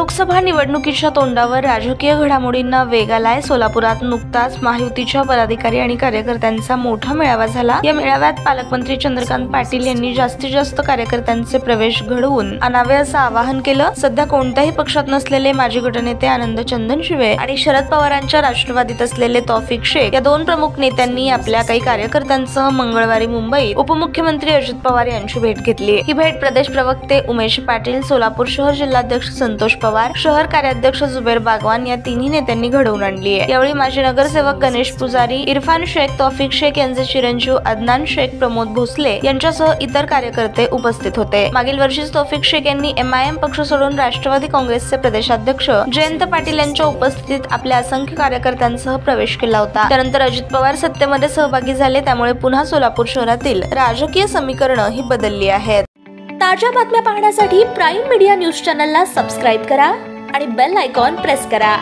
लोकसभा निवडणुकीच्या तोंडावर राजकीय घडामोडींना वेग आलाय। सोलापुरात नुकताच महायुतीच्या पदाधिकारी आणि कार्यकर्त्यांचा मोठा मेळावा झाला। या मेळाव्यात पालकमंत्री चंद्रकांत पाटील यांनी जास्तीत जास्त कार्यकर्त्यांचे प्रवेश घडवून आणावे असं आवाहन केलं। सध्या कोणत्याही पक्षात नसलेले माजी गटनेते आनंद चंदनशिवे आणि शरद पवारांच्या राष्ट्रवादीत असलेले तौफिक शेख या दोन प्रमुख नेत्यांनी आपल्या काही कार्यकर्त्यांसह मंगळवारी मुंबईत उपमुख्यमंत्री अजित पवार यांची भेट घेतली। ही भेट प्रदेश प्रवक्ते उमेश पाटील, सोलापूर शहर जिल्हाध्यक्ष संतोष पवार, शहर कार्याध्यक्ष जुबेर बागवान या तिन्ही नेत्यांनी घडवून आणली आहे। यावेळी माजी नगरसेवक गणेश पुजारी, इरफान शेख, तौफिक शेख यांचे चिरंजीव अदनान शेख, प्रमोद भोसले यांच्यासह इतर कार्यकर्ते उपस्थित होते। मागील वर्षीच तौफिक शेख यांनी MIM पक्ष सोडून राष्ट्रवादी काँग्रेसचे प्रदेशाध्यक्ष जयंत पाटील यांच्या उपस्थितीत आपल्या असंख्य कार्यकर्त्यांसह प्रवेश केला होता। त्यानंतर अजित पवार सत्तेमध्ये सहभागी झाले, त्यामुळे पुन्हा सोलापूर शहरातील राजकीय समीकरणं ही बदलली आहेत। ताज्या बातम्या पाहण्यासाठी प्राईम मीडिया न्यूज चॅनलला सबस्क्राईब करा आणि बेल आयकॉन प्रेस करा।